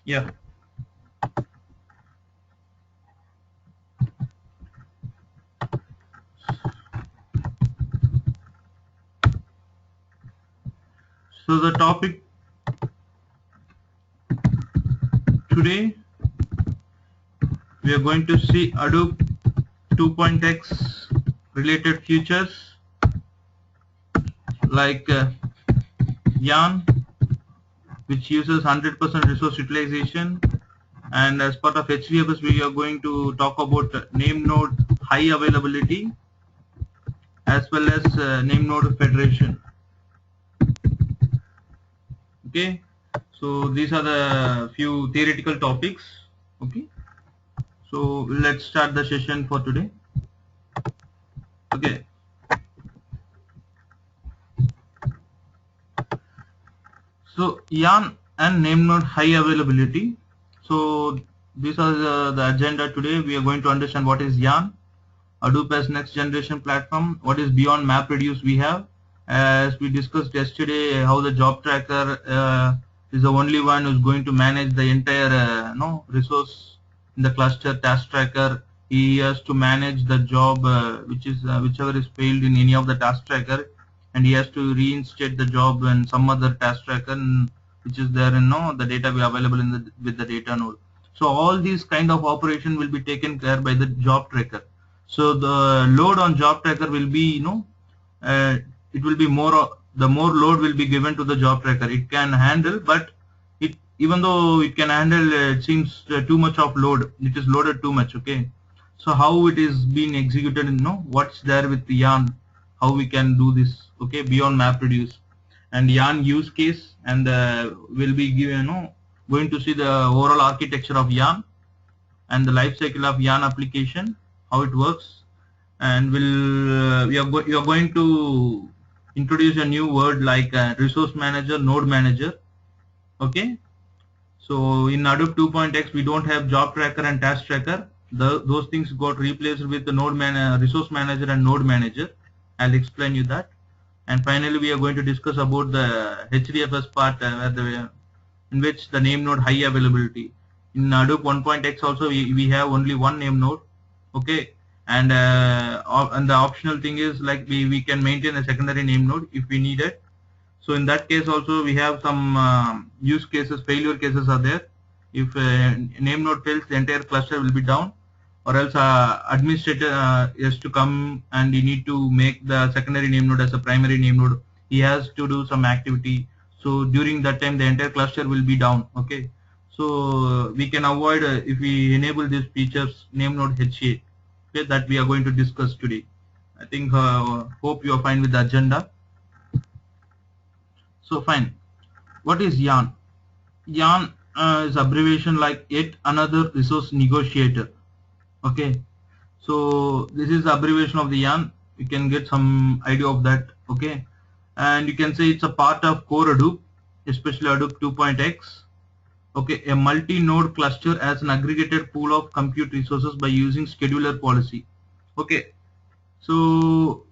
Yeah. So the topic today, we are going to see Hadoop 2.x related features like Yarn, which uses 100% resource utilization, and as part of HDFS we are going to talk about name node high availability as well as name node federation. Okay, so these are the few theoretical topics. Okay, so let's start the session for today. Okay, so Yarn and name node high availability. So these are the agenda today. We are going to understand what is Yarn, Hadoop as next generation platform, what is beyond MapReduce we have. As we discussed yesterday, how the job tracker is the only one who's going to manage the entire resource in the cluster. Task tracker, he has to manage the job which is whichever is failed in any of the task tracker, and he has to reinstate the job in some other task tracker which is there in the data be available in the with the data node. So all these kind of operation will be taken care by the job tracker. So the load on job tracker will be uh, it will be the more load will be given to the job tracker. It can handle, but it even though it can handle, it seems too much of load. It is loaded too much. Okay, so how it is being executed, what's there with the Yarn, how we can do this. Okay, beyond MapReduce and Yarn use case, and we'll be given going to see the overall architecture of Yarn and the life cycle of Yarn application, how it works, and you are going to introduce a new word like resource manager, node manager. Okay, so in Hadoop 2.x we don't have job tracker and task tracker. Those things got replaced with the resource manager and node manager. I'll explain you that. And finally we are going to discuss about the HDFS part in which the name node high availability. In Hadoop 1.x also we have only one name node. Okay, and the optional thing is like we can maintain a secondary name node if we need it. So in that case also we have some use cases, failure cases are there. If name node fails, the entire cluster will be down, or else administrator has to come and you need to make the secondary name node as a primary name node. He has to do some activity. So during that time the entire cluster will be down. Okay, so we can avoid if we enable these features, name node HA. Okay, that we are going to discuss today. I think hope you are fine with the agenda. So fine. What is Yarn? Yarn is abbreviation like yet another resource negotiator. Okay, so this is the abbreviation of the Yarn. You can get some idea of that. Okay, and you can say it's a part of core Hadoop, especially Hadoop 2.x. Okay, a multi-node cluster as an aggregated pool of compute resources by using scheduler policy. Okay, so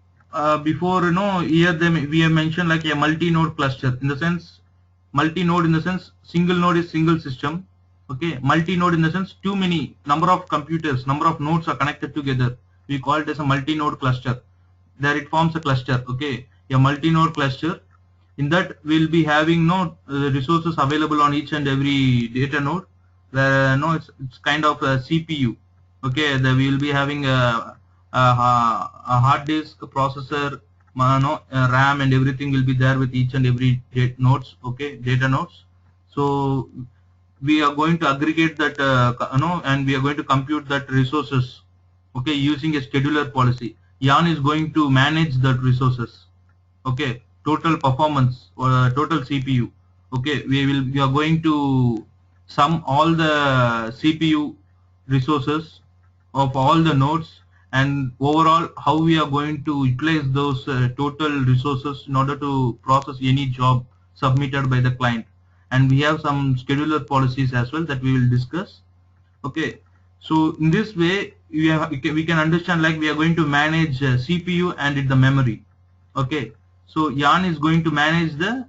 before here we have mentioned like a multi-node cluster, in the sense multi-node in the sense single node is single system. Okay, multi-node in the sense too many number of computers, number of nodes are connected together. We call it as a multi-node cluster. There it forms a cluster. Okay, a multi-node cluster. In that we'll be having resources available on each and every data node. Where it's kind of a CPU. Okay, we will be having a hard disk, a processor, RAM, and everything will be there with each and every nodes. Okay, data nodes. So we are going to aggregate that and we are going to compute that resources. Okay, using a scheduler policy. Yarn is going to manage that resources. Okay, total performance or total CPU. Okay, we are going to sum all the CPU resources of all the nodes, and overall how we are going to utilize those total resources in order to process any job submitted by the client. And we have some scheduler policies as well that we will discuss. Okay, so in this way we can understand like we are going to manage CPU and the memory. Okay, so Yarn is going to manage the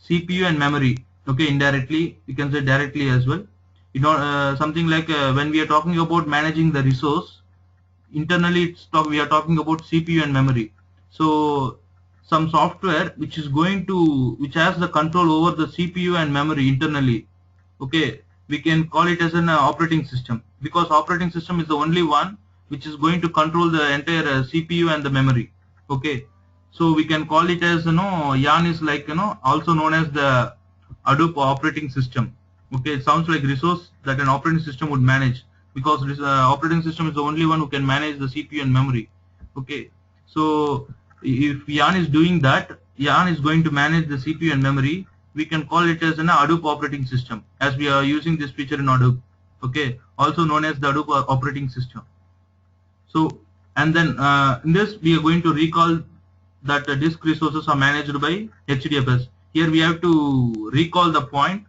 CPU and memory. Okay, indirectly, you can say directly as well. You know, something like when we are talking about managing the resource, internally we are talking about CPU and memory. So some software which has the control over the CPU and memory internally. Okay, we can call it as an operating system, because operating system is the only one which is going to control the entire CPU and the memory. Okay, so we can call it as, Yarn is like, also known as the Hadoop operating system. Okay, it sounds like resource that an operating system would manage, because this operating system is the only one who can manage the CPU and memory. Okay, so if Yarn is doing that, Yarn is going to manage the CPU and memory. We can call it as an Hadoop operating system, as we are using this feature in Hadoop. Okay, also known as the Hadoop operating system. So, and then in this we are going to recall that the disk resources are managed by HDFS. Here we have to recall the point.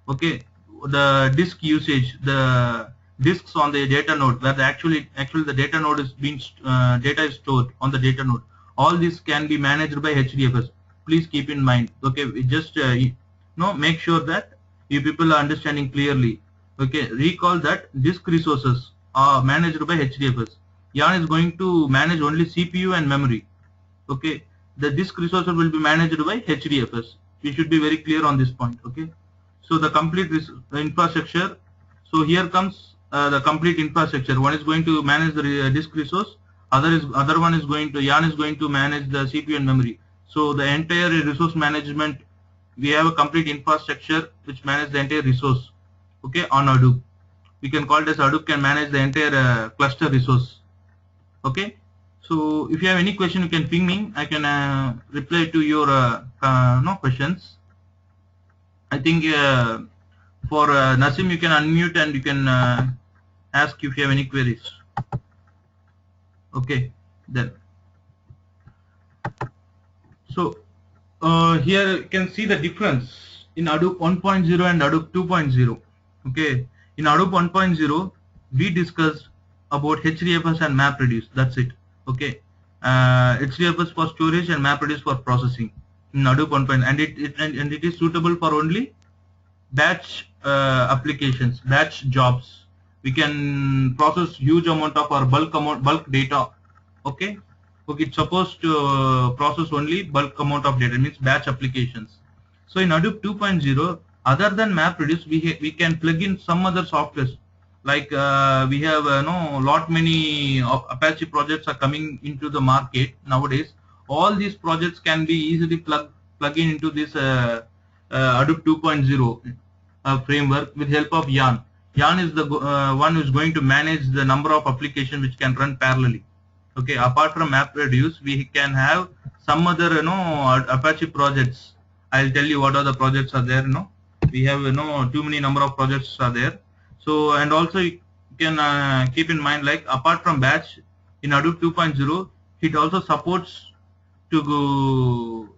Okay, the disk usage, the disks on the data node, where actually the data node is being data is stored on the data node. All this can be managed by HDFS. Please keep in mind. Okay, we just make sure that you people are understanding clearly. Okay, recall that disk resources are managed by HDFS. Yarn is going to manage only CPU and memory. Okay, the disk resources will be managed by HDFS. We should be very clear on this point. Okay, so the complete infrastructure. So here comes the complete infrastructure. One is going to manage the disk resource. Other one is going to, Yarn is going to manage the CPU and memory. So the entire resource management, we have a complete infrastructure which manages the entire resource. Okay, on Hadoop. We can call it as Hadoop can manage the entire cluster resource. Okay, so if you have any question, you can ping me. I can reply to your questions. I think for Nasim, you can unmute and you can ask if you have any queries. Okay, then. So here you can see the difference in Hadoop 1.0 and Hadoop 2.0. Okay, in Hadoop 1.0 we discussed about HDFS and MapReduce. That's it. Okay, HDFS for storage and MapReduce for processing in Hadoop 1.0, and it is suitable for only batch applications, batch jobs. We can process huge amount of our bulk data. Okay, it's supposed to process only bulk amount of data, means batch applications. So in Hadoop 2.0, other than MapReduce, we can plug in some other softwares. Like we have lot many Apache projects are coming into the market nowadays. All these projects can be easily plug in into this Hadoop 2.0 framework with help of Yarn. Yarn is the one who is going to manage the number of applications which can run parallelly. Okay, apart from MapReduce, we can have some other Apache projects. I'll tell you what are the projects are there. We have too many number of projects are there. So, and also you can keep in mind, like apart from batch in Hadoop 2.0, it also supports to go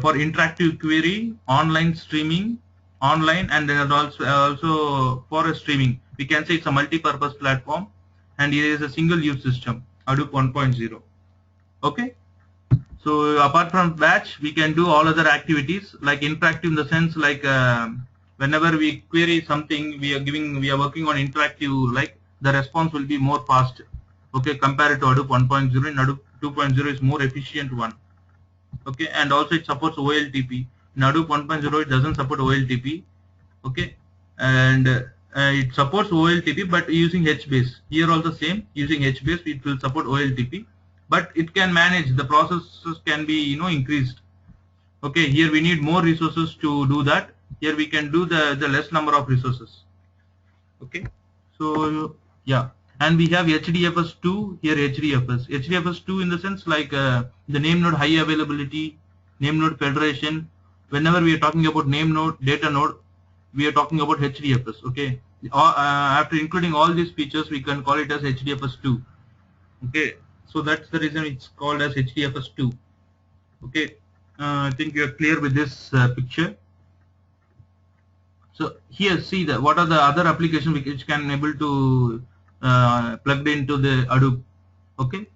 for interactive query, online streaming, and then also for streaming. We can say it's a multi-purpose platform, and it is a single-use system, Hadoop 1.0. Okay. So apart from batch, we can do all other activities like interactive, in the sense like whenever we query something, we are working on interactive, like the response will be more fast. Okay, compared to Hadoop 1.0, in Hadoop 2.0 is more efficient one. Okay, and also it supports OLTP. In Hadoop 1.0, it doesn't support OLTP. Okay, and it supports OLTP but using HBase. Here also same, using HBase it will support OLTP, but it can manage, the processes can be increased. Okay, here we need more resources to do that. Here we can do the less number of resources. Okay, so yeah, and we have HDFS2 here. HDFS2 in the sense like the name node high availability, name node federation. Whenever we are talking about name node, data node, we are talking about HDFS. Okay, after including all these features, we can call it as HDFS2. Okay, so that's the reason it's called as HDFS2. Okay, I think you are clear with this picture. So here, see that what are the other applications which can able to plugged into the Hadoop. Okay,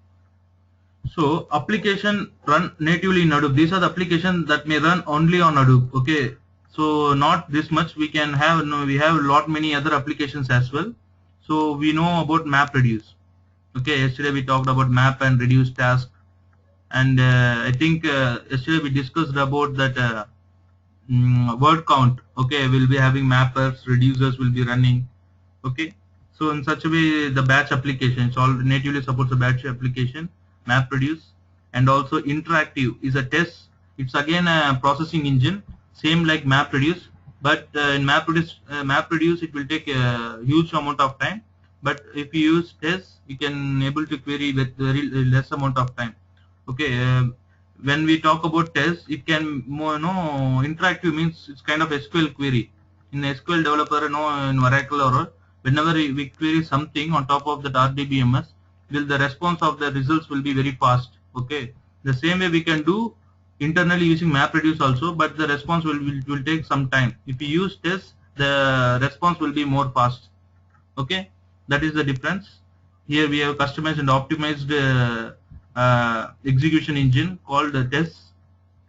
so application run natively in Hadoop. These are the applications that may run only on Hadoop. Okay, So not this much. We can have, no, we have a lot many other applications as well. So we know about MapReduce. Okay, yesterday we talked about map and reduce task, and I think yesterday we discussed about that word count. Okay, we'll be having mappers, reducers will be running. Okay, so in such a way the batch application, it's all natively supports a batch application, MapReduce. And also interactive is a test. It's again a processing engine, same like MapReduce, but in MapReduce it will take a huge amount of time, but if you use test you can able to query with very less amount of time. Okay, when we talk about test, it can more, interactive means it's kind of SQL query. In SQL developer, in Oracle, or whenever we query something on top of that RDBMS, the response of the results will be very fast. Okay, the same way we can do internally using MapReduce also, but the response will take some time. If you use test, the response will be more fast. Okay, that is the difference. Here we have customized and optimized execution engine called test.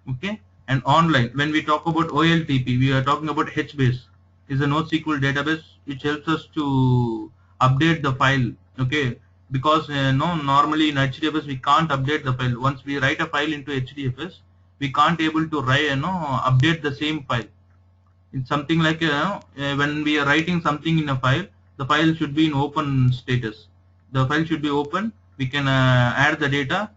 Okay, and online, when we talk about OLTP, we are talking about HBase, is a NoSQL database which helps us to update the file. Okay, because normally in HDFS we can't update the file. Once we write a file into HDFS, we can't able to write update the same file. It's something like when we are writing something in a file, the file should be in open status. The file should be open. We can add the data.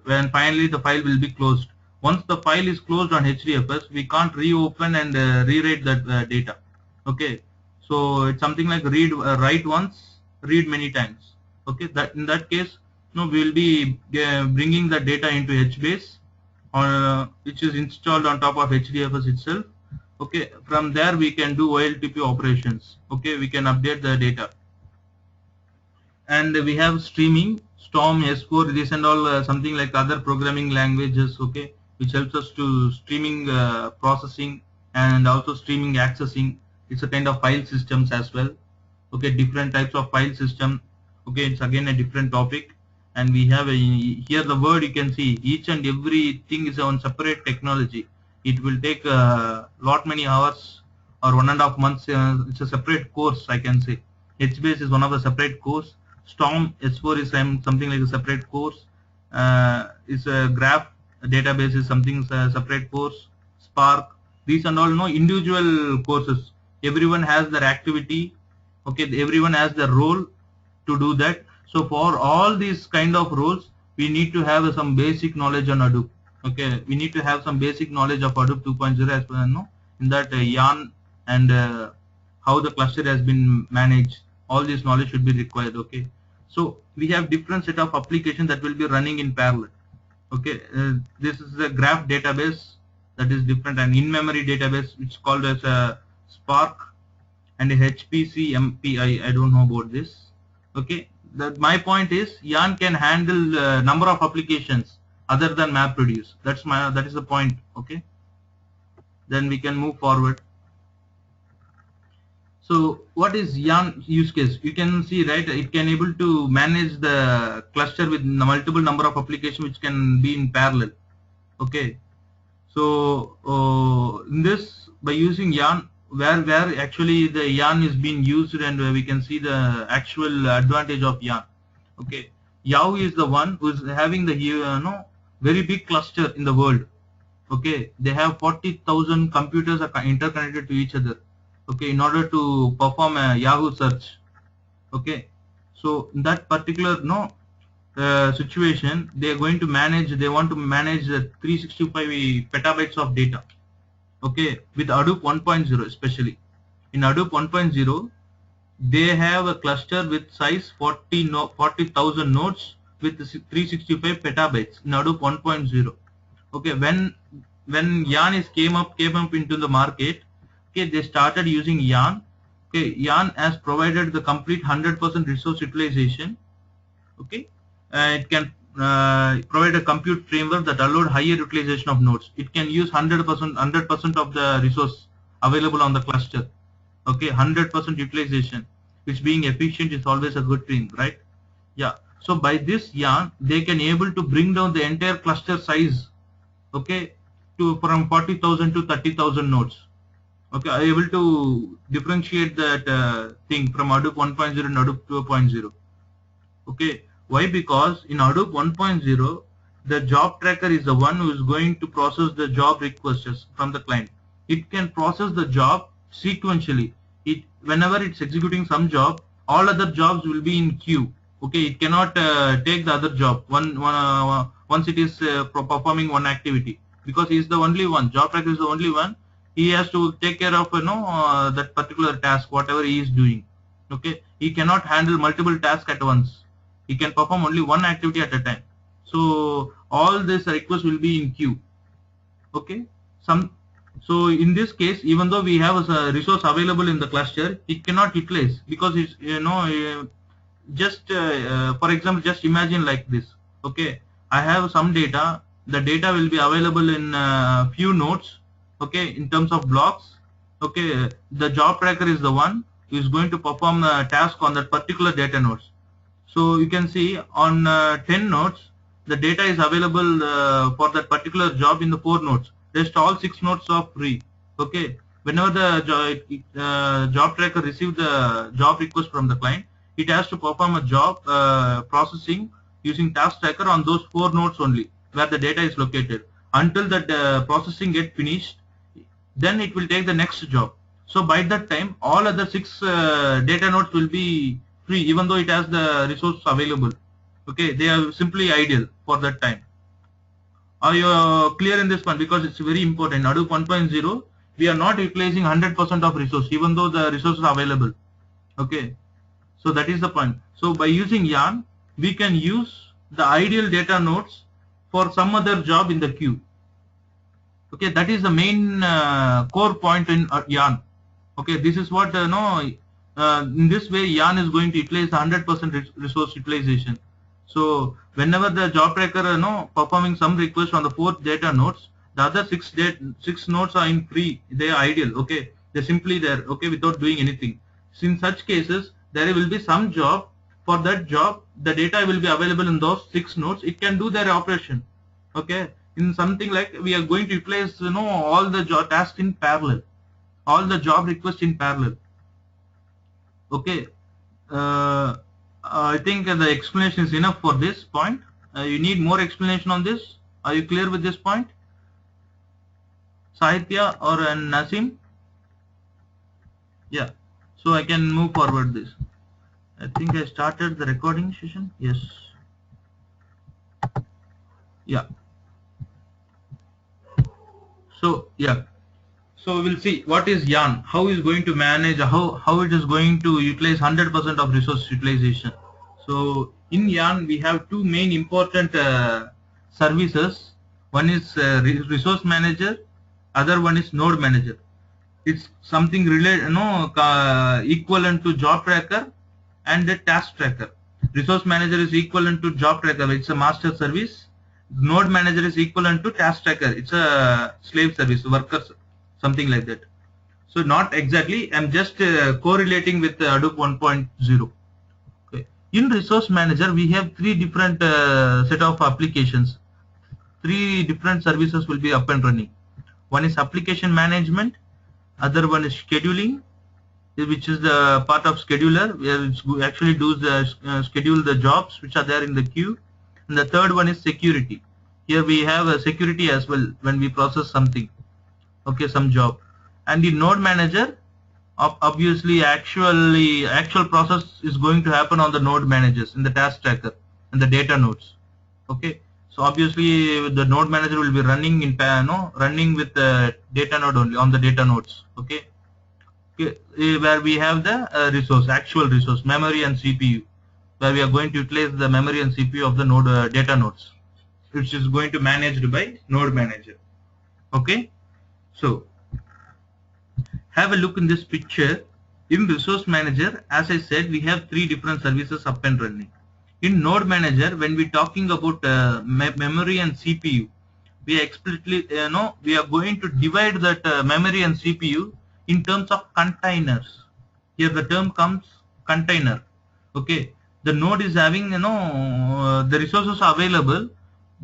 When finally the file will be closed. Once the file is closed on HDFS, we can't reopen and rewrite that data. Okay, so it's something like write once, read many times. Okay, that in that case, we will be bringing the data into HBase, which is installed on top of HDFS itself. Okay, from there we can do OLTP operations. Okay, we can update the data, and we have streaming. Storm, S4, this and all, something like other programming languages, okay, which helps us to streaming processing and also streaming accessing. It's a kind of file systems as well. Okay, different types of file system. Okay, it's again a different topic, and we have here the word you can see each and everything is on separate technology. It will take lot many hours or 1.5 months. It's a separate course, I can say. HBase is one of the separate course. Storm S4 is something like a separate course. It's a graph database is something separate course. Spark, these and all individual courses. Everyone has their activity. Okay, everyone has their role to do that. So for all these kind of roles, we need to have some basic knowledge on Hadoop. Okay, we need to have some basic knowledge of Hadoop 2.0 as well. In that yarn and how the cluster has been managed. All this knowledge should be required. Okay, so we have different set of applications that will be running in parallel. Okay, this is a graph database that is different, and in-memory database which is called as a Spark, and a HPC MPI. I don't know about this. Okay, my point is yarn can handle number of applications other than MapReduce. That is the point. Okay, then we can move forward. So what is yarn use case? You can see, right, it can able to manage the cluster with multiple number of applications which can be in parallel. Okay, so in this, by using yarn, where actually the yarn is being used, and we can see the actual advantage of yarn. Okay, Yahoo is the one who is having the very big cluster in the world. Okay, they have 40,000 computers are interconnected to each other. Okay, in order to perform a Yahoo search. Okay, so in that particular situation, they are going to manage. They want to manage 365 petabytes of data. Okay, with Hadoop 1.0 especially. In Hadoop 1.0, they have a cluster with size 40,000 nodes with 365 petabytes in Hadoop 1.0. Okay, when yarn came up into the market. Okay, they started using yarn. Okay, yarn has provided the complete 100% resource utilization. Okay, it can provide a compute framework that allowed higher utilization of nodes. It can use 100% of the resource available on the cluster. Okay, 100% utilization, which being efficient is always a good thing, right? Yeah. So by this yarn, they can able to bring down the entire cluster size. Okay, from 40,000 to 30,000 nodes. Okay, are you able to differentiate that thing from Hadoop 1.0 and Hadoop 2.0? Okay, why? Because in Hadoop 1.0, the job tracker is the one who is going to process the job requests from the client. It can process the job sequentially. Whenever it's executing some job, all other jobs will be in queue. Okay, it cannot take the other job once it is performing one activity, because he is the only one. Job tracker is the only one. He has to take care of that particular task, whatever he is doing. Okay, he cannot handle multiple tasks at once. He can perform only one activity at a time. So all these requests will be in queue. Okay, so in this case, even though we have a resource available in the cluster, it cannot utilize, because it's just for example, just imagine like this. Okay, I have some data. The data will be available in few nodes. Okay, in terms of blocks. Okay, the job tracker is the one who is going to perform a task on that particular data nodes. So you can see on 10 nodes, the data is available for that particular job in the 4 nodes. Rest all 6 nodes are free. Okay, whenever the job tracker receives the job request from the client, it has to perform a job processing using task tracker on those 4 nodes only, where the data is located. Until that processing get finished, then it will take the next job. So by that time, all other 6 data nodes will be free, even though it has the resource available. Okay, they are simply idle for that time. Are you clear in this one? Because it's very important. Hadoop 1.0, we are not utilizing 100% of resource, even though the resources are available. Okay, so that is the point. So by using Yarn, we can use the ideal data nodes for some other job in the queue. Okay, that is the main core point in Yarn. Okay, this is what in this way Yarn is going to utilize 100% resource utilization. So whenever the job tracker performing some request on the 4 data nodes, the other 6 nodes are in free. They are ideal. Okay, they're simply there. Okay, without doing anything. So in such cases, there will be some job. For that job, the data will be available in those 6 nodes. It can do their operation. Okay, in something like we are going to utilize all the job tasks in parallel, all the job requests in parallel. Okay, I think the explanation is enough for this point. You need more explanation on this? Are you clear with this point? Sahitya or Nasim? Yeah, so I can move forward this. I think I started the recording session. Yes. Yeah. So yeah. So we'll see what is Yarn, how is going to manage, how it is going to utilize 100% of resource utilization. So in Yarn we have 2 main important services. One is resource manager, other one is node manager. It's something related, equivalent to job tracker and the task tracker. Resource manager is equivalent to job tracker. It's a master service. Node manager is equivalent to task tracker. It's a slave service, workers, something like that. So not exactly. I'm just correlating with Hadoop 1.0. Okay. In resource manager, we have 3 different set of applications. 3 different services will be up and running. One is application management. Other one is scheduling, which is the part of scheduler, where it actually does schedule the jobs which are there in the queue. And the third one is security. Here we have a security as well when we process something, okay, some job. And the node manager, obviously actual process is going to happen on the node managers in the task tracker and the data nodes. Okay, so obviously the node manager will be running in running with the data node only on the data nodes. Okay, where we have the actual resource, memory and CPU, where we are going to utilize the memory and CPU of the node data nodes, which is going to be managed by node manager. Okay, so have a look in this picture. In resource manager, as I said, we have 3 different services up and running. In node manager, when we talking about memory and CPU, we explicitly we are going to divide that memory and CPU in terms of containers. Here the term comes container. Okay, the node is having the resources available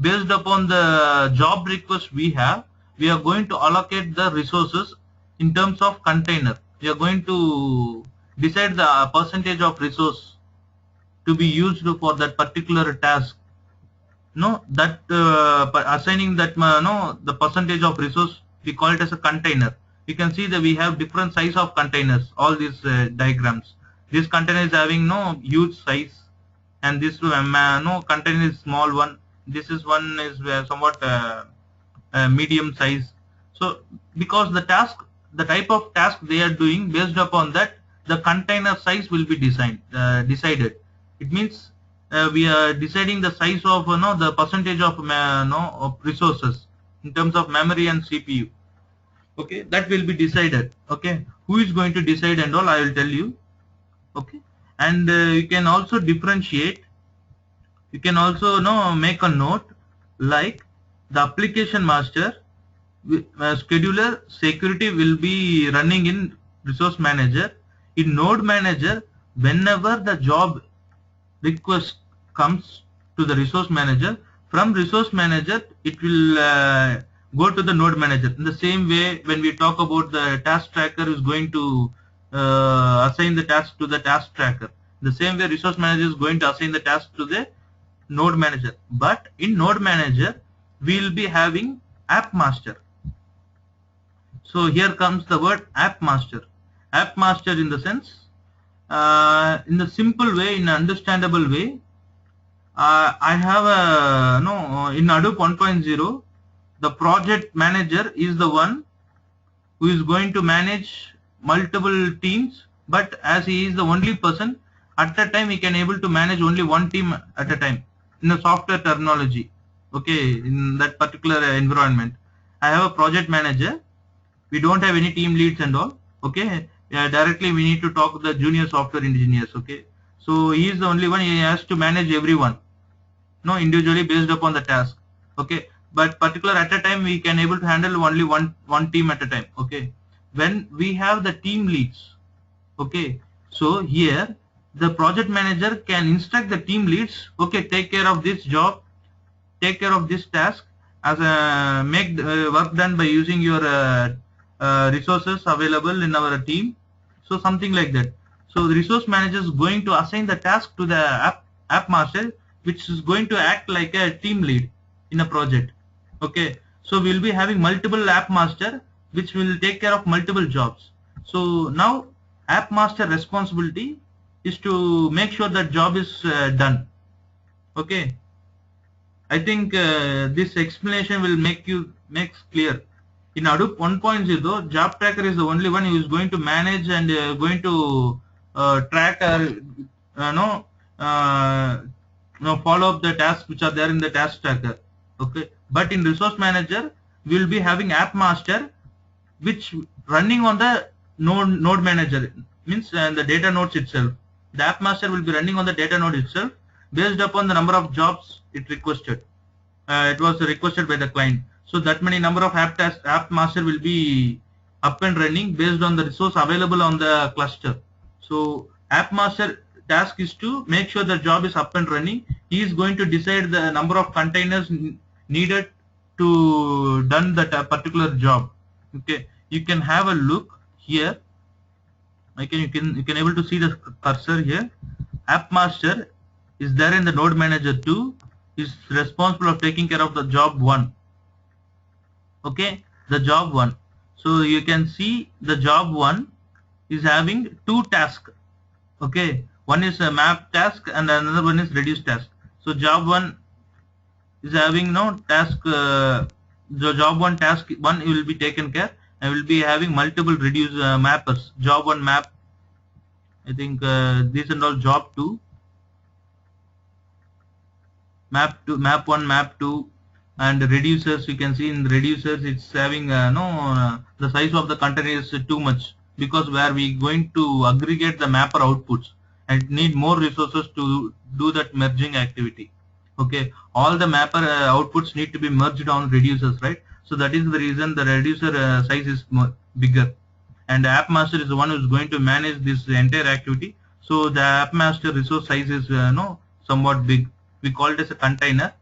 based upon the job request we have. We are going to allocate the resources in terms of container. We are going to decide the percentage of resource to be used for that particular task. No, that assigning that no, the percentage of resource, we call it as a container. You can see that we have different size of containers, all these diagrams. This container is having no huge size, and this no container is small one. This is one is somewhat medium size. So because the task, the type of task they are doing, based upon that the container size will be decided. It means we are deciding the size of the percentage of of resources in terms of memory and CPU. Okay, that will be decided. Okay, who is going to decide and all, I will tell you. Okay, and you can also differentiate. You can also make a note like the application master, scheduler, security will be running in resource manager. In node manager, whenever the job request comes to the resource manager, from resource manager it will go to the node manager. In the same way, when we talk about the task tracker is going to assign the task to the task tracker, the same way resource manager is going to assign the task to the node manager. But in node manager we will be having app master. So here comes the word app master. App master in the sense, in the simple way, in an understandable way, I have a in Hadoop 1.0, the project manager is the one who is going to manage multiple teams, but as he is the only person at a time, he can able to manage only one team at a time in the software terminology. Okay, in that particular environment, I have a project manager. We don't have any team leads and all. Okay, directly we need to talk to the junior software engineers. Okay, so he is the only one, he has to manage everyone, individually based upon the task. Okay, but particular at a time we can able to handle only one team at a time. Okay, when we have the team leads, okay, so here the project manager can instruct the team leads, okay, take care of this job, take care of this task, as a make work done by using your resources available in our team. So something like that. So the resource manager is going to assign the task to the app master, which is going to act like a team lead in a project. Okay, so we'll be having multiple app master which will take care of multiple jobs. So now app master responsibility is to make sure that job is done. Okay, I think this explanation will makes clear. In Hadoop 1.0, job tracker is the only one who is going to manage and going to track or follow up the tasks which are there in the task tracker. Okay, but in resource manager we will be having app master which running on the node manager, means the data nodes itself. The app master will be running on the data node itself based upon the number of jobs it requested. It was requested by the client. So that many number of app master will be up and running based on the resource available on the cluster. So app master task is to make sure the job is up and running. He is going to decide the number of containers needed to done that particular job. Okay, you can have a look here. You can able to see the cursor here. App master is there in the node manager 2, is responsible of taking care of the job 1. Okay, the job 1. So you can see the job 1 is having 2 tasks. Okay, one is a map task and another one is reduce task. So job 1 is having task. The job 1 task 1 will be taken care, and will be having multiple reduce mappers. Job 1 map, I think these and all job 2, map 1, map 2, and reducers. You can see in the reducers it's having the size of the container is too much, because where we going to aggregate the mapper outputs and need more resources to do that merging activity. Okay, all the mapper outputs need to be merged on reducers, right? So that is the reason the reducer size is bigger, and the app master is the one who is going to manage this entire activity. So the app master resource size is somewhat big. We call it as a container.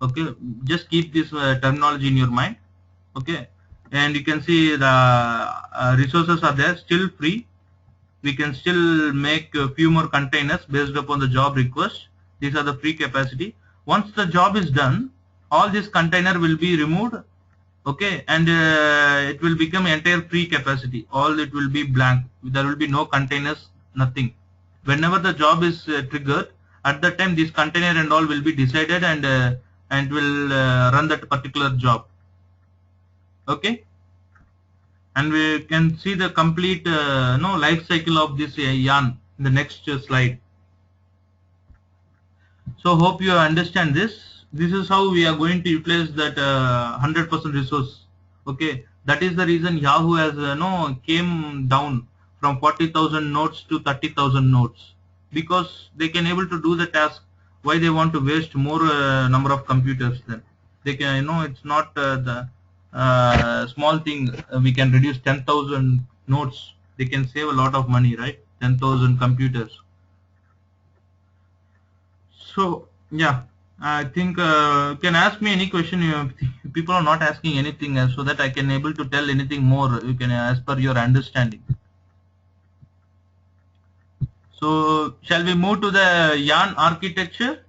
Okay, just keep this terminology in your mind. Okay, and you can see the resources are there still free. We can still make a few more containers based upon the job request. These are the free capacity. Once the job is done, all this container will be removed, okay, and it will become entire free capacity. All it will be blank. There will be no containers, nothing. Whenever the job is triggered, at that time this container and all will be decided and will run that particular job, okay. And we can see the complete life cycle of this yarn in the next slide. So hope you understand this. This is how we are going to utilize that 100% resource. Okay, that is the reason Yahoo has came down from 40,000 nodes to 30,000 nodes, because they can able to do the task. Why they want to waste more number of computers? Then they can, it's not the small thing. We can reduce 10,000 nodes. They can save a lot of money, right? 10,000 computers. So yeah, I think you can ask me any question. People are not asking anything, so that I can able to tell anything more. You can as per your understanding. So shall we move to the yarn architecture?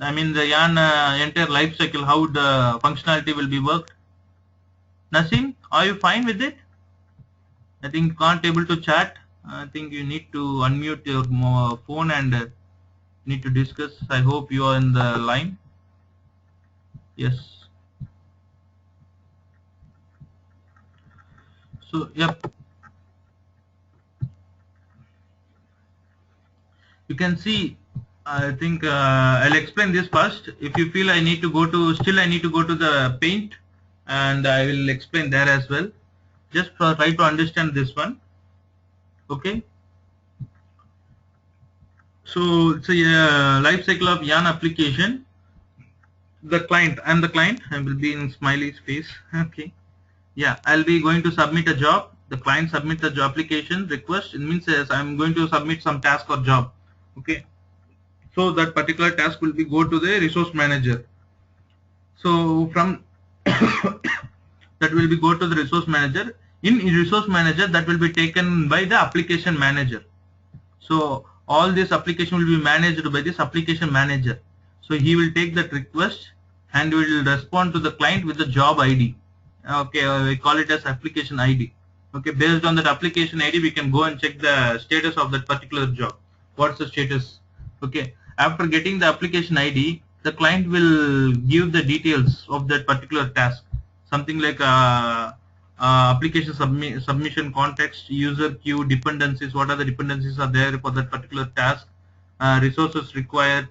I mean the yarn entire life cycle, how the functionality will be worked. Nasim, are you fine with it? I think you can't able to chat. I think you need to unmute your phone and need to discuss. I hope you are in the line. Yes. So yep, you can see. I think I'll explain this first. If you feel I need to go to, still I need to go to the paint, and I will explain there as well. Just try to understand this one. Okay. So it's a life cycle of yarn application. The client, I'm the client. I will be in smiley face. Okay. Yeah, I'll be going to submit a job. The client submits the job application request. It means I'm going to submit some task or job. Okay. So that particular task will be go to the resource manager. So from that will be go to the resource manager. In resource manager, that will be taken by the application manager. So all this application will be managed by this application manager. So he will take that request and will respond to the client with the job ID. Okay, we call it as application ID. Okay, based on that application ID, we can go and check the status of that particular job. What's the status? Okay, after getting the application ID, the client will give the details of that particular task. Something like application submission context, user queue, dependencies. What are the dependencies are there for that particular task? Resources required,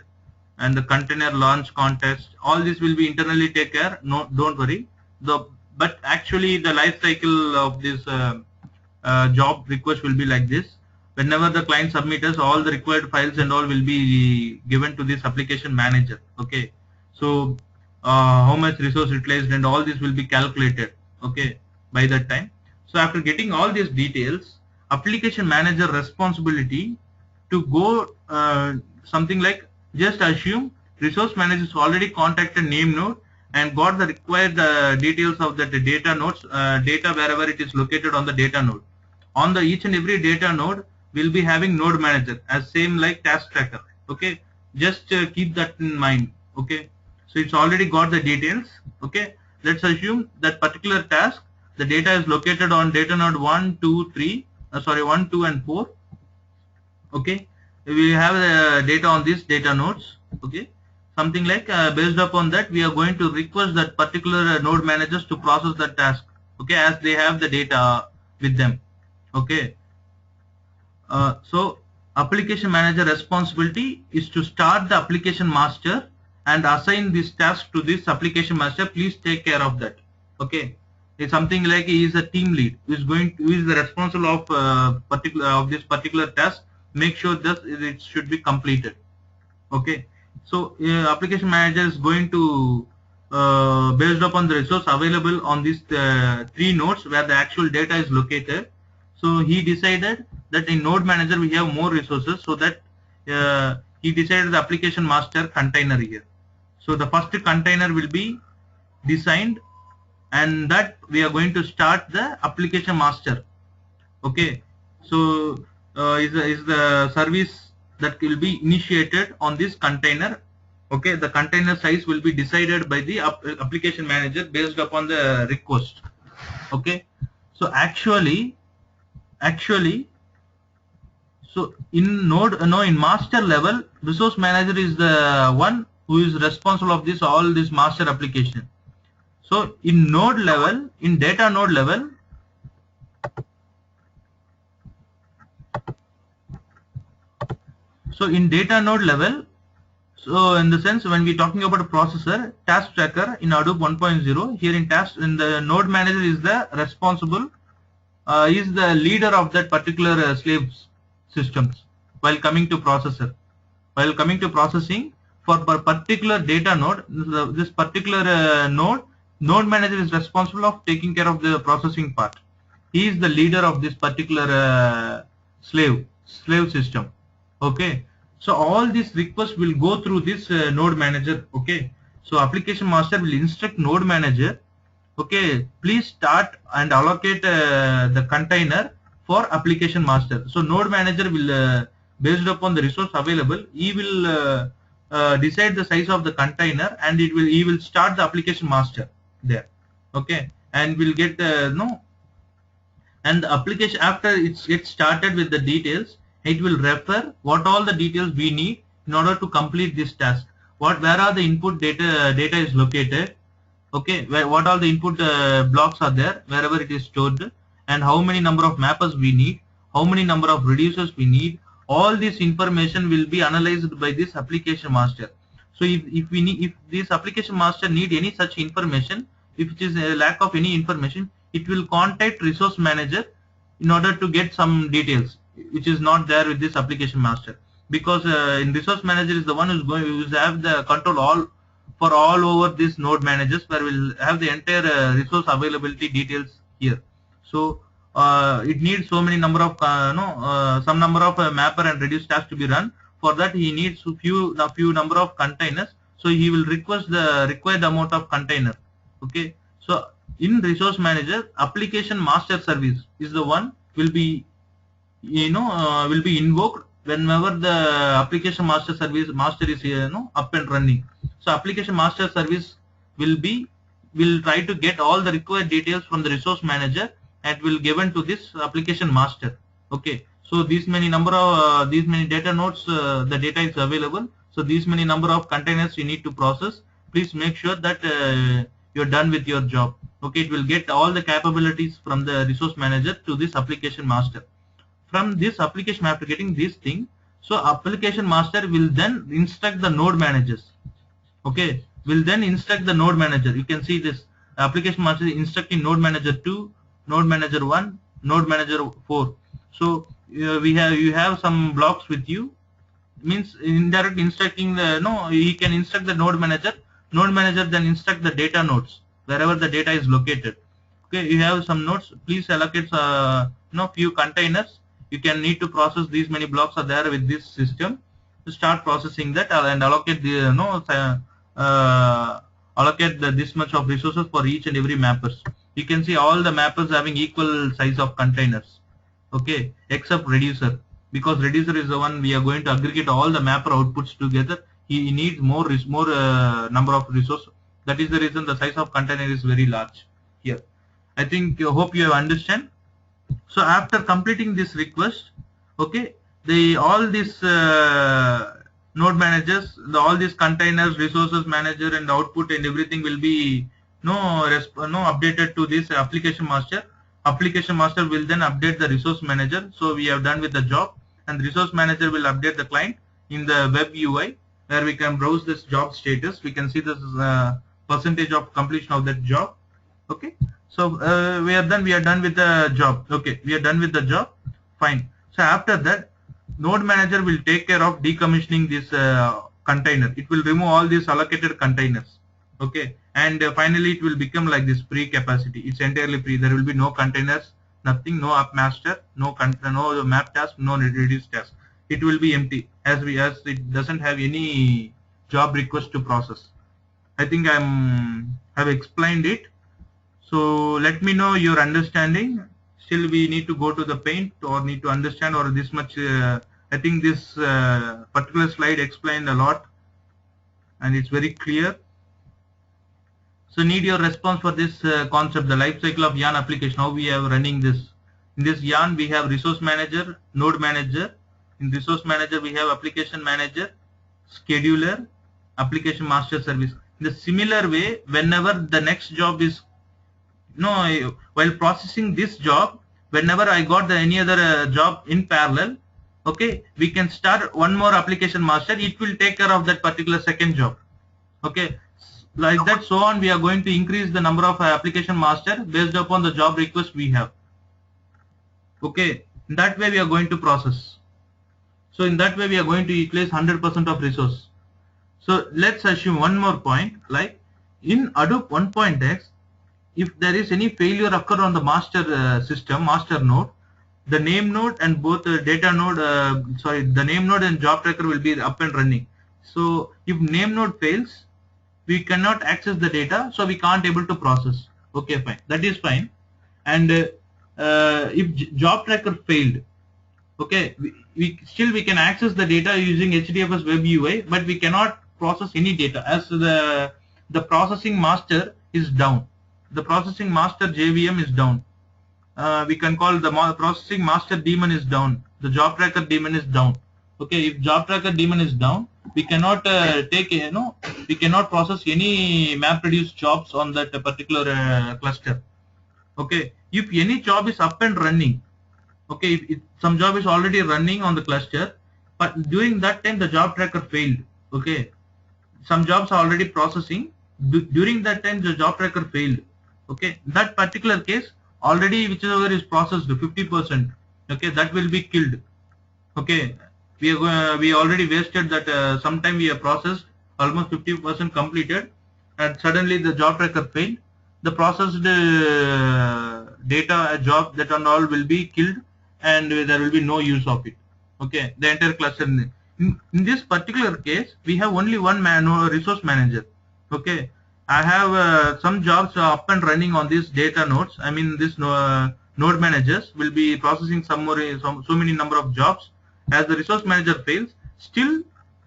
and the container launch context. All this will be internally take care. No, don't worry. But actually the life cycle of this job request will be like this. Whenever the client submits, all the required files and all will be given to this application manager. Okay, so how much resource utilized and all this will be calculated. Okay, by that time. So after getting all these details, application manager responsibility to go something like, just assume resource manager is already contacted name node and got the required details of the data nodes, data wherever it is located on the data node. On the each and every data node, will be having node manager as same like task tracker. Okay, just keep that in mind. Okay, so it's already got the details. Okay, let's assume that particular task, the data is located on data node 1, 2, 3, 1, 2 and 4. Okay, we have the data on these data nodes. Okay, something like based upon that, we are going to request that particular node managers to process that task. Okay, as they have the data with them. Okay, so application manager responsibility is to start the application master and assign this task to this application master. Please take care of that. Okay, it's something like he is a team lead who is the responsible of this particular task. Make sure that it should be completed. Okay, so application manager is going to based upon the resource available on these 3 nodes where the actual data is located. So he decided that in node manager we have more resources, so that he decided the application master container here. So the first container will be designed and that we are going to start the application master. Okay, so is the service that will be initiated on this container. Okay, the container size will be decided by the application manager based upon the request. Okay, so actually so in node in master level, resource manager is the one who is responsible of this all this master application. So in node level, in data node level, so in the sense when we're talking about a processor, task tracker in Hadoop 1.0, here in the node manager is the responsible, is the leader of that particular slaves systems while coming to processor. While coming to processing for particular data node, this particular node manager is responsible of taking care of the processing part. He is the leader of this particular slave system. Okay, so all these requests will go through this node manager. Okay, so application master will instruct node manager, okay, please start and allocate the container for application master. So node manager will based upon the resource available, he will decide the size of the container, and he will start the application master there. Okay, and will get and the application, after it gets started with the details, it will refer what all the details we need in order to complete this task. Where are the input data is located, okay, what all the input blocks are there, wherever it is stored, and how many number of mappers we need, how many number of reducers we need. All this information will be analyzed by this application master. So if this application master need any such information, if it is a lack of any information, it will contact resource manager in order to get some details which is not there with this application master, because in resource manager is the one who's going to have the control all over this node managers, where we'll have the entire resource availability details here. So it needs so many number of some number of mapper and reduce tasks to be run. For that he needs few number of containers, so he will request the required amount of container. Okay, so in resource manager, application master service is the one will be will be invoked whenever the application master is up and running. So application master service will try to get all the required details from the resource manager and will given to this application master. Okay, so these many number of these many data nodes, the data is available, so these many number of containers you need to process. Please make sure that you're done with your job. Okay, it will get all the capabilities from the resource manager to this application master. From this application after getting this thing, so application master will then instruct the node managers. Okay, will then instruct the node manager. You can see this application master is instructing node manager 2, node manager 1, node manager 4. So you have some blocks with you, means indirect instructing the he can instruct the node manager then instruct the data nodes wherever the data is located. Okay, you have some nodes, please allocate few containers. You can need to process these many blocks are there with this system, to start processing that and allocate the allocate this much of resources for each and every mappers. You can see all the mappers having equal size of containers. Okay, except reducer, because reducer is the one we are going to aggregate all the mapper outputs together. He needs more number of resources. That is the reason the size of container is very large here. I think hope you have understand. So after completing this request, okay, all these node managers, all these containers, resources manager, and output and everything will be updated to this application master. Application master will then update the resource manager. So we have done with the job, and the resource manager will update the client in the web UI, where we can browse this job status. We can see this percentage of completion of that job. Okay, so we are done with the job. Okay, we are done with the job. Fine. So after that, node manager will take care of decommissioning this container. It will remove all these allocated containers. Okay, and finally it will become like this free capacity. It's entirely free. There will be no containers, nothing, no app master, no map task, no reduce task. It will be empty as it doesn't have any job request to process. I think have explained it. So let me know your understanding. Still we need to go to the paint or need to understand or this much. I think this particular slide explained a lot and it's very clear. So need your response for this concept, the life cycle of Yarn application, how we are running this. In this Yarn we have resource manager, node manager. In resource manager we have application manager, scheduler, application master service. In the similar way, whenever the next job is while processing this job, whenever I got any other job in parallel, okay, we can start one more application master. It will take care of that particular second job. Okay, like that, so on. We are going to increase the number of application master based upon the job request we have. Okay, in that way we are going to process. So in that way we are going to utilize 100% of resource. So let's assume one more point, like in Hadoop 1.x, if there is any failure occur on the master system, master node, the name node and both data node, the name node and job tracker will be up and running. So if name node fails, we cannot access the data, so we can't able to process. Okay, fine, that is fine. And if job tracker failed, okay, we can access the data using HDFS web UI, but we cannot process any data as the processing master is down. The processing master JVM is down. We can call the processing master daemon is down. The job tracker daemon is down. Okay, if job tracker daemon is down, we cannot we cannot process any MapReduce jobs on that particular cluster. Okay, if any job is up and running, okay, if some job is already running on the cluster, but during that time the job tracker failed. Okay, some jobs are already processing. During that time the job tracker failed. Okay, that particular case already whichever is processed 50%. Okay, that will be killed. Okay, we already wasted that sometime we have processed almost 50% completed, and suddenly the job tracker failed. The processed data job that and all will be killed, and there will be no use of it. Okay, the entire cluster. In this particular case, we have only one resource manager. Okay, I have some jobs up and running on these data nodes. I mean, this node managers will be processing some more so many number of jobs. As the resource manager fails, still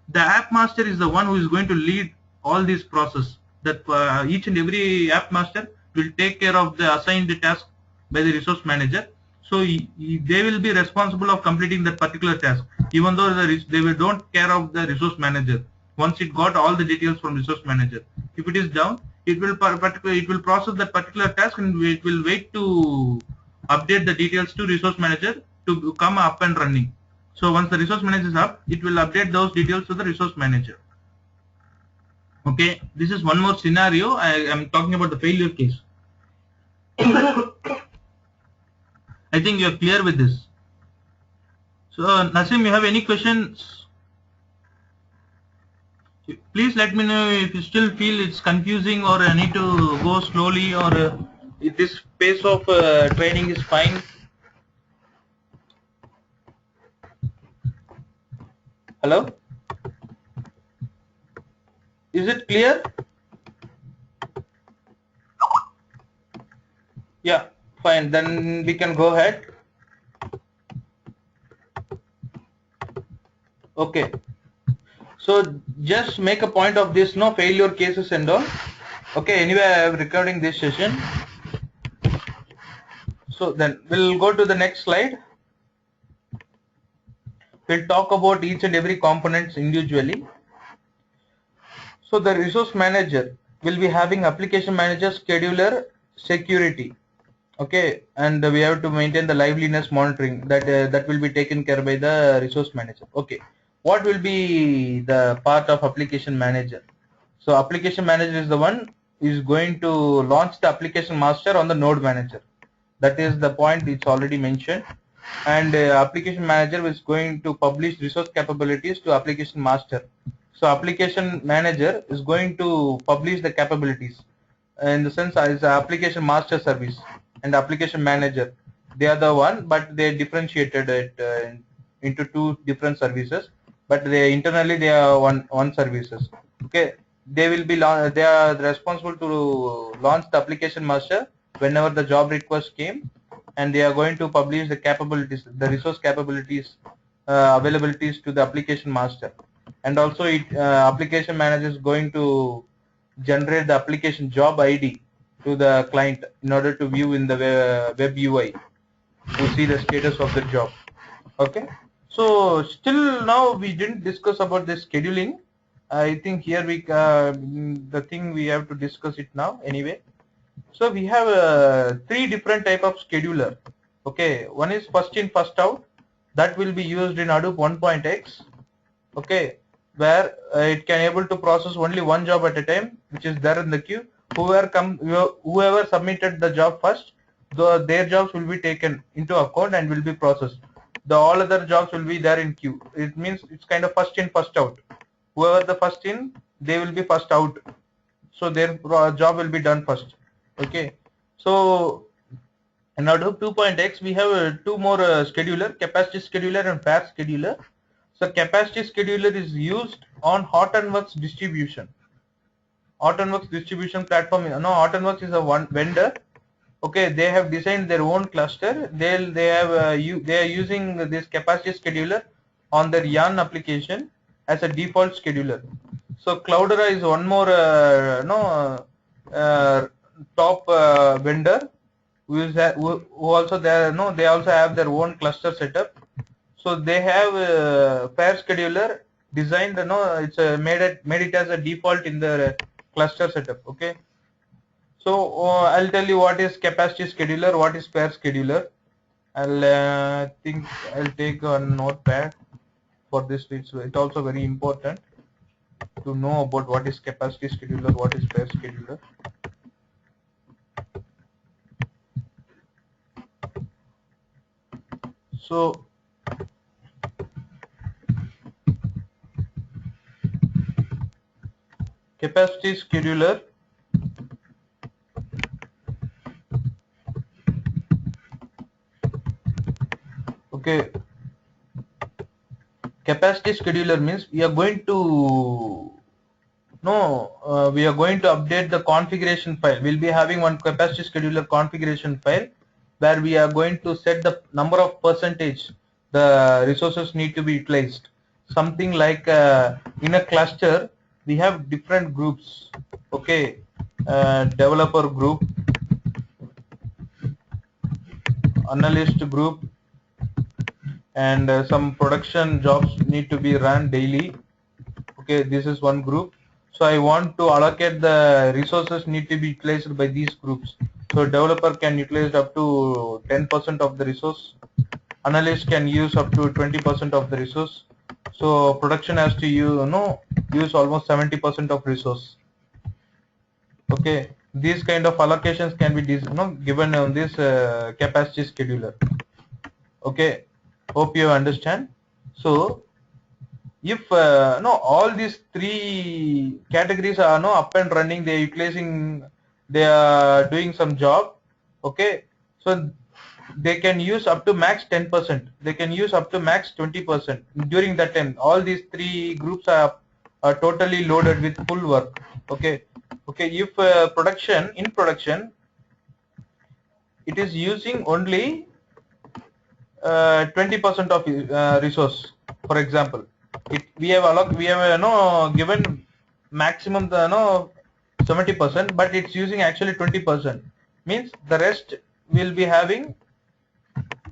the app master is the one who is going to lead all these process. That each and every app master will take care of the assigned task by the resource manager. So they will be responsible of completing that particular task, even though they will don't care of the resource manager. Once it got all the details from resource manager, if it is down, it will process that particular task and it will wait to update the details to resource manager to come up and running. So once the resource manager is up, it will update those details to the resource manager. Okay, this is one more scenario. I am talking about the failure case. I think you are clear with this. So Nasim, you have any questions? Please let me know if you still feel it's confusing or I need to go slowly, or if this pace of training is fine. Hello? Is it clear? Yeah, fine. Then we can go ahead. Okay. So just make a point of this, no failure cases and all. Okay. Anyway, I am recording this session. So then we'll go to the next slide. We'll talk about each and every components individually. So the resource manager will be having application manager, scheduler, security. Okay, and we have to maintain the liveliness monitoring that will be taken care by the resource manager. Okay, what will be the part of application manager? So application manager is the one who is going to launch the application master on the node manager. That is the point, it's already mentioned. And application manager is going to publish resource capabilities to application master. So application manager is going to publish the capabilities in the sense as application master service and application manager. They are the one, but they differentiated it into two different services, but they internally they are one services. Okay, they will be they are responsible to launch the application master whenever the job request came, and they are going to publish the capabilities, the resource capabilities, availabilities to the application master. And also application manager is going to generate the application job ID to the client in order to view in the web UI to see the status of the job. Okay, so still now we didn't discuss about the scheduling. I think here the thing we have to discuss it now anyway. So we have three different type of scheduler. Okay, one is first in first out, that will be used in Hadoop 1.x. Okay, where it can able to process only one job at a time, which is there in the queue. Whoever submitted the job first, their jobs will be taken into account and will be processed. The all other jobs will be there in queue. It means it's kind of first in first out. Whoever the first in, they will be first out. So their job will be done first. Okay, so in Hadoop 2.x we have two more scheduler, capacity scheduler and pair scheduler. So capacity scheduler is used on Hortonworks distribution. Hortonworks distribution platform. No, Hortonworks is a one vendor. Okay, they have designed their own cluster. They are using this capacity scheduler on their Yarn application as a default scheduler. So Cloudera is one more top vendor who also they also have their own cluster setup. So they have pair scheduler designed, it's made it as a default in the cluster setup. Okay, so I'll tell you what is capacity scheduler, what is pair scheduler. I'll think I'll take a notepad for this. It's also very important to know about what is capacity scheduler, what is pair scheduler. So capacity scheduler okay, capacity scheduler means we are going to we are going to update the configuration file. We'll be having one capacity scheduler configuration file where we are going to set the number of percentage the resources need to be utilized. Something like in a cluster we have different groups. Okay, developer group, analyst group, and some production jobs need to be run daily. Okay, this is one group. So I want to allocate the resources need to be utilized by these groups. So developer can utilize up to 10% of the resource. Analyst can use up to 20% of the resource. So production has to use almost 70% of resource. Okay, these kind of allocations can be given on this capacity scheduler. Okay, hope you understand. So if all these three categories are up and running, they are doing some job. Okay, so they can use up to max 10%, they can use up to max 20% during that time. All these three groups are totally loaded with full work. Okay, if in production it is using only 20% of resource. For example, we have given maximum 70%, but it's using actually 20%. Means the rest will be having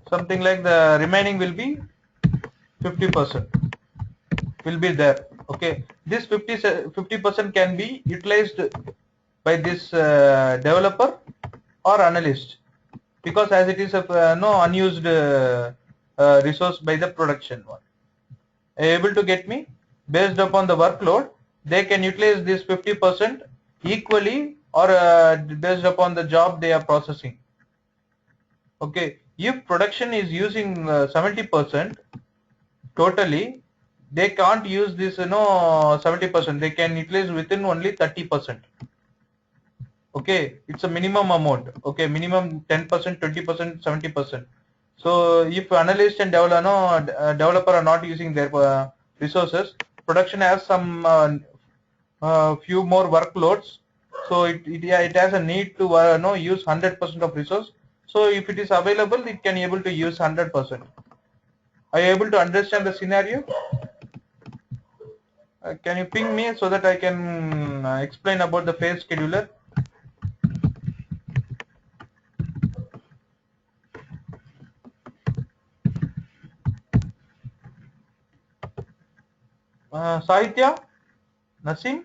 something like the remaining will be 50% will be there. Okay, this 50% can be utilized by this developer or analyst, because as it is a unused resource by the production one. Able to get me? Based upon the workload, they can utilize this 50% equally or based upon the job they are processing. Okay, if production is using 70% totally, they can't use this 70%. They can utilize within only 30%. Okay, it's a minimum amount. Okay, minimum 10%, 20%, 70%. So if analyst and developer are not using their resources, production has some few more workloads. So it has a need to use 100% of resource. So if it is available, it can able to use 100%. Are you able to understand the scenario? Can you ping me so that I can explain about the phase scheduler? Sahitya, Nasim,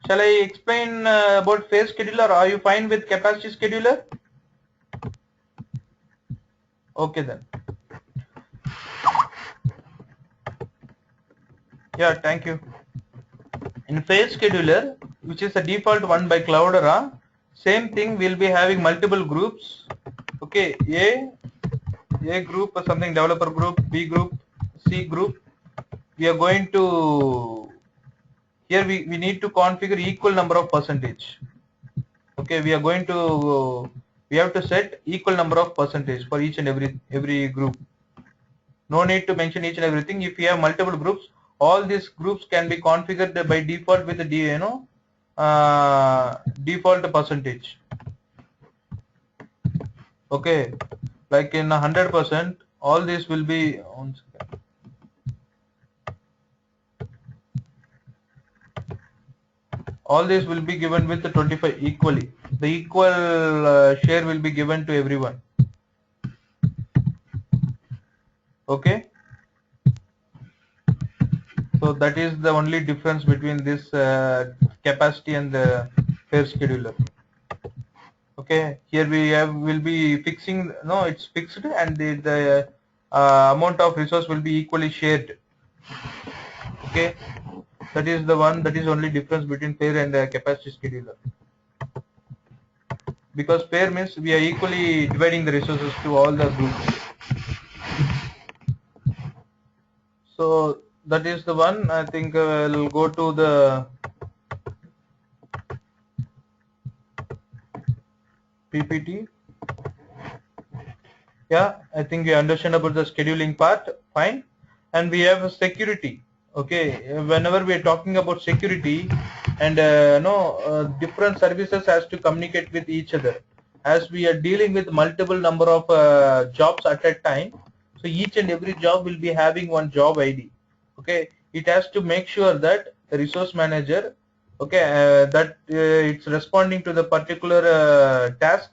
shall I explain about phase scheduler? Are you fine with capacity scheduler? Okay then. Yeah, thank you. In phase scheduler, which is the default one by Cloudera, same thing, we'll be having multiple groups. Okay, A group or something, developer group, B group, C group. We are going to, here we need to configure equal number of percentage. Okay, we are going to, we have to set equal number of percentage for each and every group. No need to mention each and everything. If you have multiple groups, all these groups can be configured by default with the default percentage. Okay, like in 100%, all this will be, all this will be given with the 25 equally. The equal share will be given to everyone. Okay, so that is the only difference between this capacity and the phase scheduler. Okay, here we have, will be fixing, no, it's fixed, and the amount of resource will be equally shared. Okay, that is the one, that is only difference between pair and capacity scheduler. Because pair means we are equally dividing the resources to all the groups. So that is the one. I think we'll go to the PPT. Yeah, I think we understand about the scheduling part. Fine. And we have security. Okay, whenever we are talking about security, and different services has to communicate with each other, as we are dealing with multiple number of jobs at a time. So each and every job will be having one job ID. Okay, it has to make sure that the resource manager, okay, that it's responding to the particular task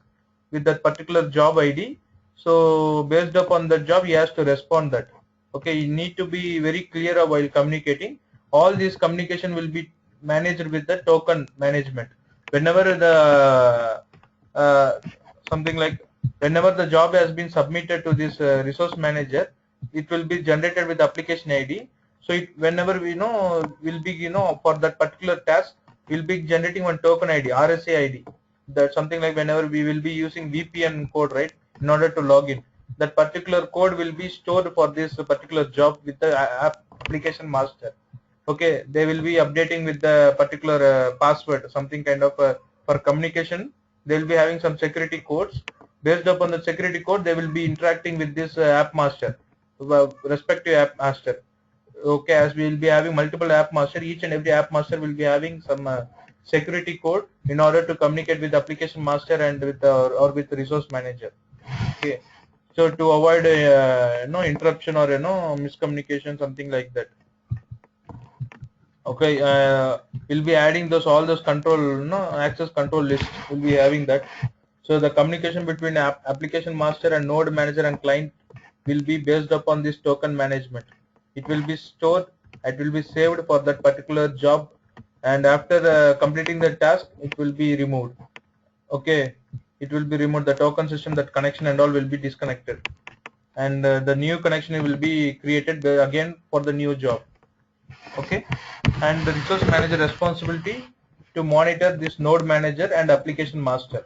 with that particular job ID. So based upon the job, he has to respond that. Okay, you need to be very clear while communicating. All this communication will be managed with the token management. Whenever the something like, whenever the job has been submitted to this resource manager, it will be generated with application ID. So it, whenever we know, will be for that particular task, we'll be generating one token ID, RSA ID. That's something like whenever we will be using VPN code, right, in order to log in, that particular code will be stored for this particular job with the application master. Okay, they will be updating with the particular password, something kind of for communication. They will be having some security codes. Based upon the security code, they will be interacting with this app master, respective app master. Okay, as we will be having multiple app master, each and every app master will be having some security code in order to communicate with application master and with or with resource manager. Okay, so to avoid no interruption or miscommunication, something like that. Okay, we'll be adding those, all those control, access control list, we'll be having that. So the communication between application master and node manager and client will be based upon this token management. It will be stored, it will be saved for that particular job, and after completing the task, it will be removed. Okay, it will be removed, the token system, that connection and all will be disconnected, and the new connection will be created again for the new job. Okay, and the resource manager responsibility to monitor this node manager and application master.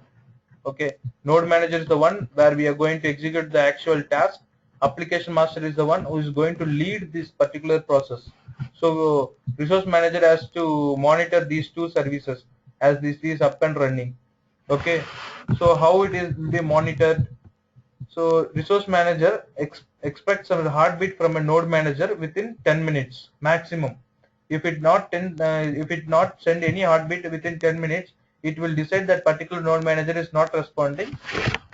Okay, node manager is the one where we are going to execute the actual task. Application master is the one who is going to lead this particular process. So resource manager has to monitor these two services as this is up and running. Okay, so how it is will be monitored? So resource manager expects a heartbeat from a node manager within 10 minutes maximum. If it not send any heartbeat within 10 minutes, it will decide that particular node manager is not responding.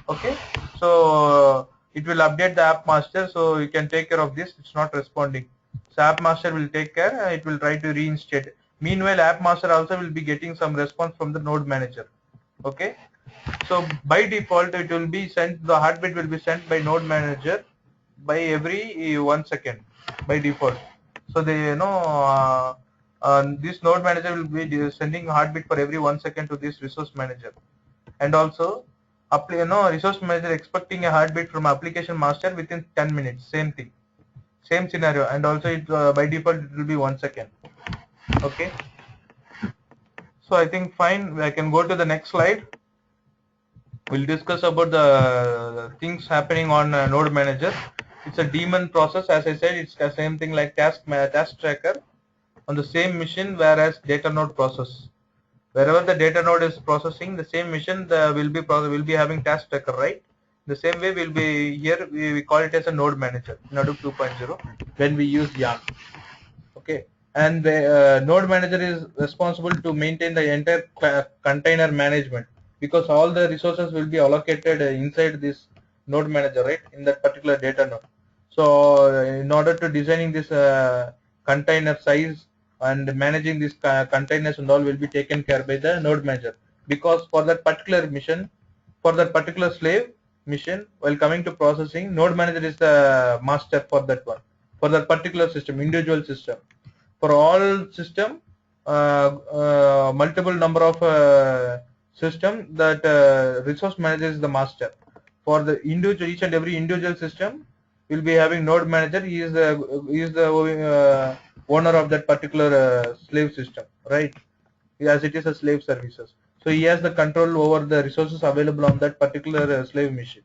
Okay, so it will update the app master, so you can take care of this. It's not responding, so app master will take care. It will try to reinstate. Meanwhile, app master also will be getting some response from the node manager. Okay, so by default it will be sent, the heartbeat will be sent by node manager by every 1 second by default. So they this node manager will be sending heartbeat for every 1 second to this resource manager. And also resource manager expecting a heartbeat from application master within 10 minutes, same thing, same scenario. And also it by default it will be 1 second. Okay, so I think fine, I can go to the next slide. We'll discuss about the things happening on node manager. It's a daemon process. As I said, it's the same thing like task tracker on the same machine, whereas data node process. Wherever the data node is processing, the same machine will be having task tracker, right? The same way will be here. We call it as a node manager in Hadoop 2.0 when we use Yarn. Okay, and the node manager is responsible to maintain the entire container management, because all the resources will be allocated inside this node manager, right, in that particular data node. So in order to designing this container size and managing these containers and all will be taken care by the node manager, because for that particular mission, for that particular slave mission, while coming to processing, node manager is the master for that one, for that particular system, individual system. For all system, multiple number of system, that resource manager is the master. For the individual, each and every individual system will be having node manager. He is the owner of that particular slave system, right? As it is a slave services, so he has the control over the resources available on that particular slave machine.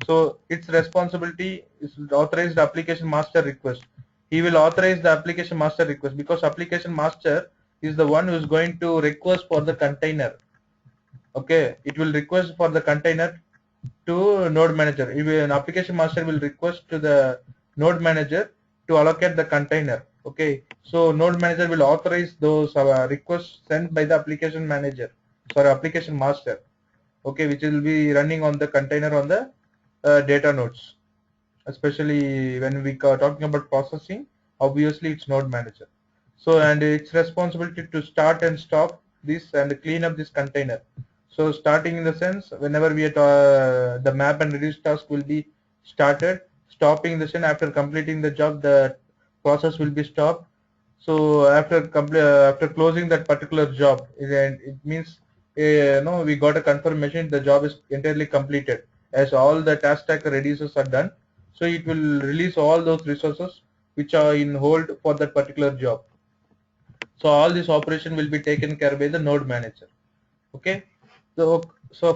So its responsibility is authorized application master request. He will authorize the application master request, because application master is the one who is going to request for the container. Okay, it will request for the container to node manager. An application master will request to the node manager to allocate the container. Okay, so node manager will authorize those requests sent by the application manager, sorry, application master. Okay, which will be running on the container on the data nodes. Especially when we are talking about processing, obviously it's node manager. So, and its responsibility to start and stop this and clean up this container. So starting in the sense, whenever we are the map and reduce task will be started, stopping the sense after completing the job, the process will be stopped. So after closing that particular job, it means we got a confirmation the job is entirely completed, as all the task tracker reduces are done. So it will release all those resources which are in hold for that particular job. So all this operation will be taken care by the node manager. Okay, so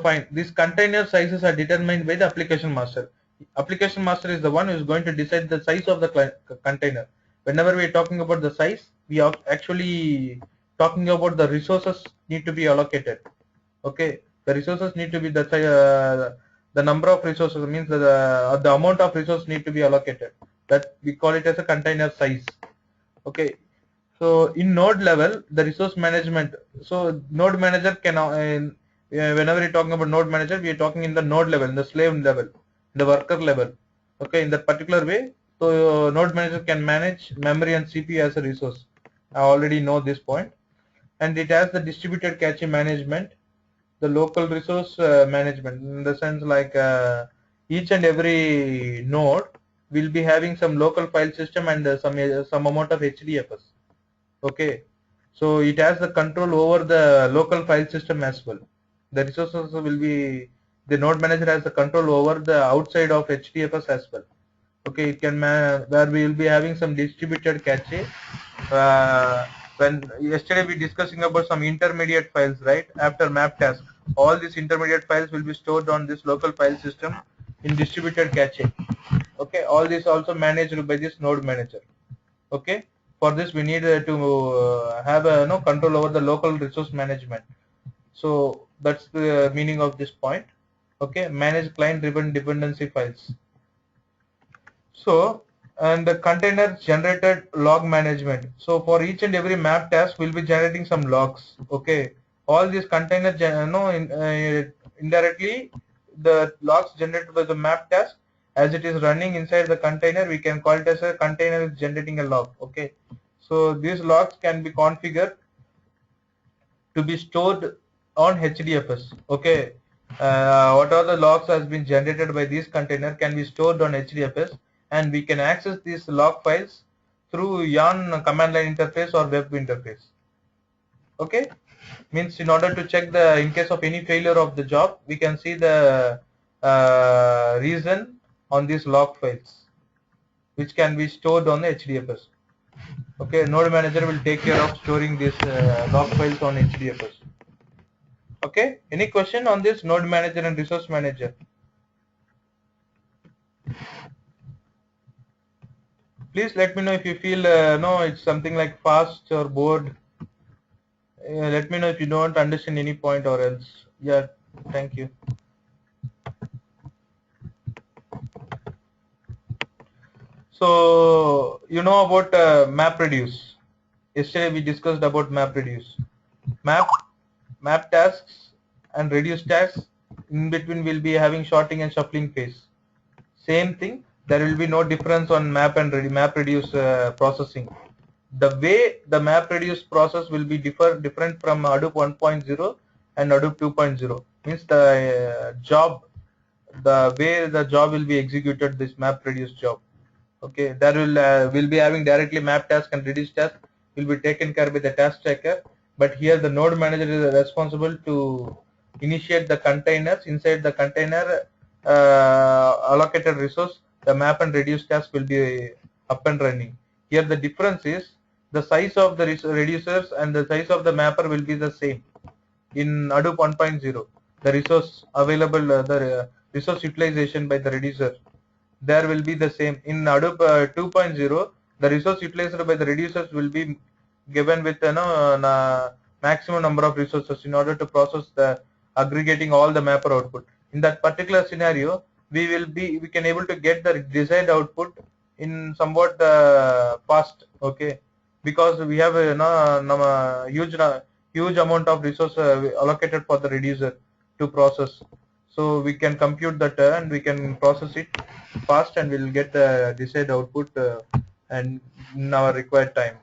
fine, these container sizes are determined by the application master. Application master is the one who is going to decide the size of the container. Whenever we are talking about the size, we are actually talking about the resources need to be allocated. Okay, the resources need to be the number of resources, means the amount of resources need to be allocated. That we call it as a container size. Okay, so in node level, the resource management. So node manager can whenever you're talking about node manager, we are talking in the node level, in the slave level, the worker level. Okay, in that particular way, so node manager can manage memory and CPU as a resource. I already know this point. And it has the distributed cache management, the local resource management, in the sense like each and every node will be having some local file system and some amount of HDFS. Okay, so it has the control over the local file system as well. The resources will be, the node manager has the control over the outside of HDFS as well. Okay, it can where we will be having some distributed cache. When yesterday we discussing about some intermediate files, right? After map task, all these intermediate files will be stored on this local file system in distributed cache. Okay, all this also managed by this node manager. Okay, for this we need to have control over the local resource management. So that's the meaning of this point. Okay, manage client driven dependency files. So And the container generated log management. So for each and every map task, we'll be generating some logs. Okay, all these container indirectly the logs generated by the map task, as it is running inside the container, we can call it as a container is generating a log. Okay, so these logs can be configured to be stored on HDFS. Okay, what are the logs has been generated by this container can be stored on HDFS, and we can access these log files through Yarn command line interface or web interface. Okay, means in order to check the in case of any failure of the job, we can see the reason on these log files, which can be stored on the HDFS. Okay, node manager will take care of storing these log files on HDFS. Okay, any question on this node manager and resource manager? Please let me know if you feel no, it's something like fast or bored. Let me know if you don't understand any point or else. Yeah, thank you. So you know about MapReduce. Yesterday we discussed about MapReduce. Map tasks and reduce tasks. In between we'll be having sorting and shuffling phase. Same thing. There will be no difference on MapReduce processing. The way the MapReduce process will be different from Hadoop 1.0 and Hadoop 2.0. Means the way the job will be executed, this MapReduce job. Okay, there will be having directly map task and reduce task will be taken care by the task tracker. But here the node manager is responsible to initiate the containers. Inside the container allocated resource, the map and reduce task will be up and running. Here the difference is the size of the reducers and the size of the mapper will be the same. In Hadoop 1.0, the resource available, the resource utilization by the reducer, there will be the same. In Hadoop 2.0, the resource utilized by the reducers will be given with maximum number of resources in order to process the aggregating all the mapper output. In that particular scenario, we can able to get the desired output in somewhat fast. Okay, because we have a huge amount of resource allocated for the reducer to process. So we can compute that and we can process it fast, and we'll get the desired output and in our required time.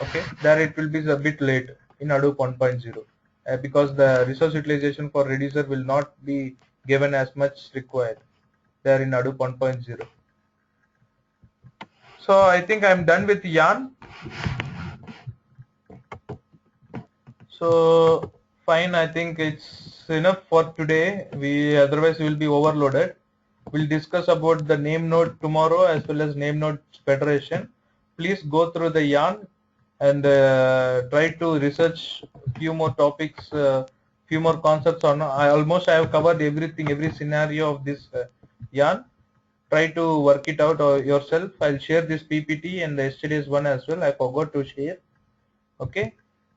Okay, there it will be a bit late in Hadoop 1.0 because the resource utilization for reducer will not be given as much required there in Hadoop 1.0. So I think I'm done with Yarn. So fine, I think it's enough for today. Otherwise we will be overloaded. We'll discuss about the name node tomorrow as well as name node federation. Please go through the Yarn and try to research few more topics, few more concepts on. I have covered everything, every scenario of this Yarn. Try to work it out yourself. I'll share this PPT and the yesterday's one as well. I forgot to share. Okay.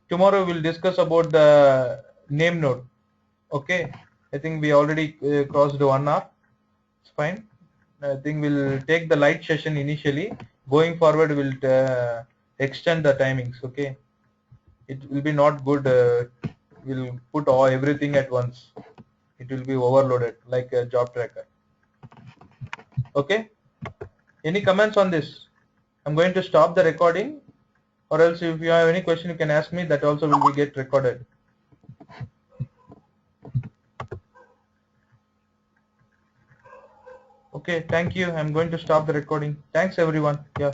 Tomorrow we'll discuss about the name node. Okay. I think we already crossed 1 hour. It's fine. I think we'll take the light session initially. Going forward, we'll extend the timings. Okay. It will be not good. We'll put everything at once. It will be overloaded like a job tracker. Okay. Any comments on this? I'm going to stop the recording, or else if you have any question, you can ask me. That also will be get recorded. Okay, thank you. I'm going to stop the recording. Thanks everyone. Yeah.